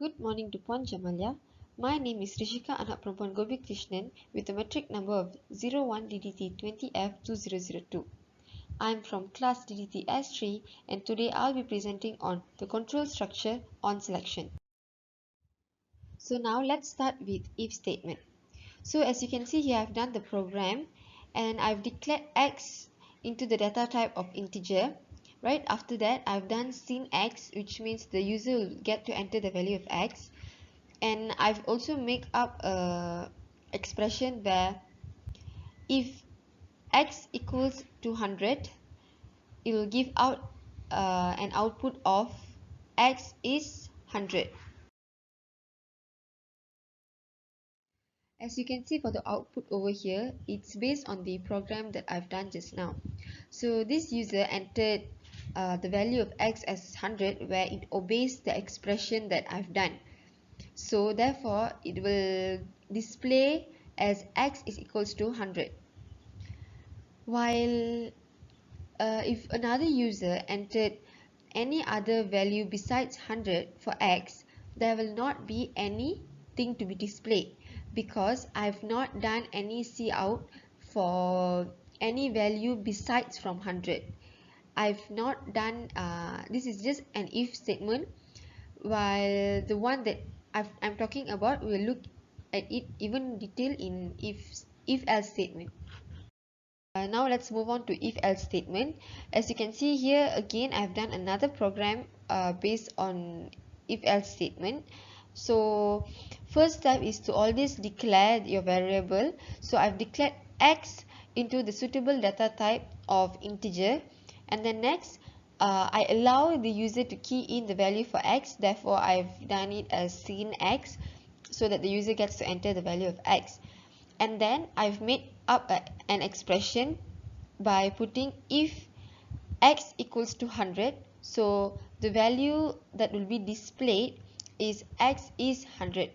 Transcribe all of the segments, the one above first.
Good morning to Puan Jamalia. My name is Rishika anak perempuan Gobi Krishnan with a metric number of 01DDT20F2002. I am from class DDT S3 and today I'll be presenting on the control structure on selection. So now let's start with if statement. So as you can see here, I've done the program and I've declared x into the data type of integer. Right after that, I've done sin x, which means the user will get to enter the value of x. And I've also make up a expression where if x equals to 100, it will give out an output of x is 100. As you can see for the output over here, it's based on the program that I've done just now. So this user entered the value of x as 100 where it obeys the expression that I've done. So therefore, it will display as x is equals to 100. While if another user entered any other value besides 100 for x, there will not be anything to be displayed because I've not done any cout for any value besides from 100. I've not done, this is just an if statement, while the one that I'm talking about, we'll look at it even detail in if else statement. Now let's move on to if else statement. As you can see here, again I've done another program based on if else statement. So first step is to always declare your variable. So I've declared x into the suitable data type of integer, and then next I allow the user to key in the value for x. Therefore I've done it as sin x so that the user gets to enter the value of x. And then I've made up an expression by putting if x equals to 100, so the value that will be displayed is x is 100,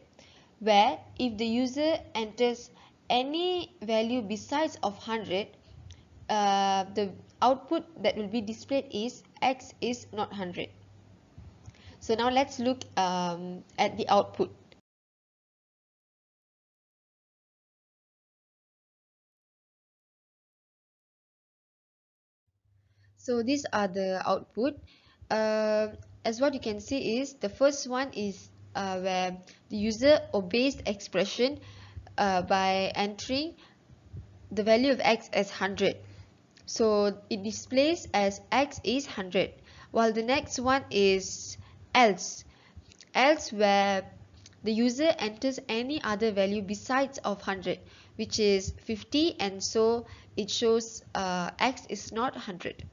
where if the user enters any value besides of 100, the output that will be displayed is x is not 100. So now let's look at the output. So these are the output. As what you can see is the first one is where the user obeys the expression by entering the value of x as 100. So it displays as x is 100. While the next one is else. Else where the user enters any other value besides of 100, which is 50, and so it shows x is not 100.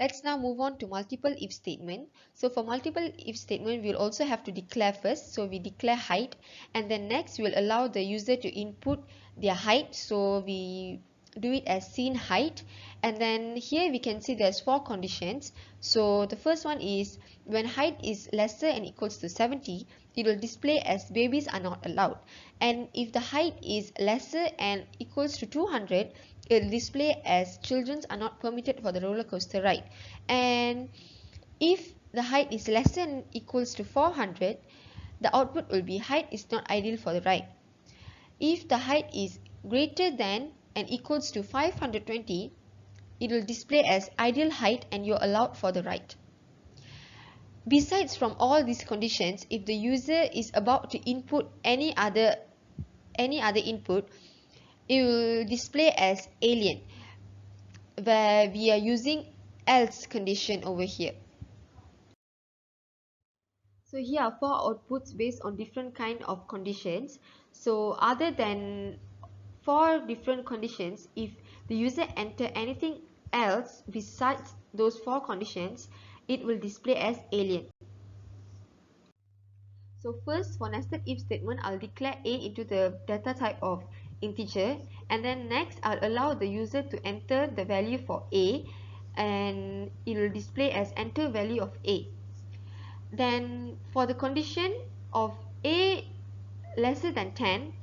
Let's now move on to multiple if statement. So for multiple if statement, we'll also have to declare first. So we declare height, and then next we'll allow the user to input their height. So we do it as sin height, and then here we can see there's 4 conditions. So the first one is when height is lesser and equals to 70, it will display as babies are not allowed. And if the height is lesser and equals to 200, it will display as children are not permitted for the roller coaster ride. And if the height is less than equals to 400, the output will be height is not ideal for the ride. If the height is greater than and equals to 520, it will display as ideal height and you're allowed for the ride. Besides from all these conditions, if the user is about to input any other input, it will display as alien, where we are using else condition over here. So here are 4 outputs based on different kind of conditions. So other than 4 different conditions, if the user enter anything else besides those 4 conditions, it will display as alien. So first, for nested if statement, I'll declare a into the data type of integer, and then next I'll allow the user to enter the value for a, and it will display as enter value of a. Then for the condition of a lesser than 10,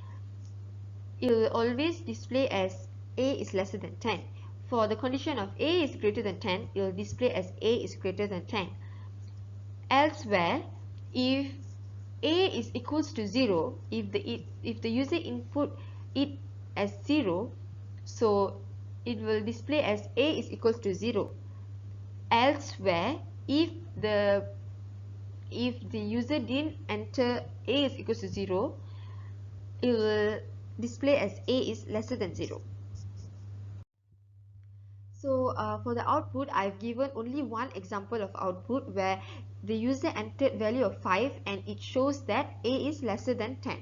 it will always display as a is lesser than 10. For the condition of a is greater than 10, it will display as a is greater than 10. Elsewhere, If a is equals to 0, if the user input it as 0, so it will display as a is equals to 0. Elsewhere, if the user didn't enter a is equals to 0, it will display as a is lesser than 0. So for the output, I've given only one example of output where the user entered value of 5 and it shows that a is lesser than 10.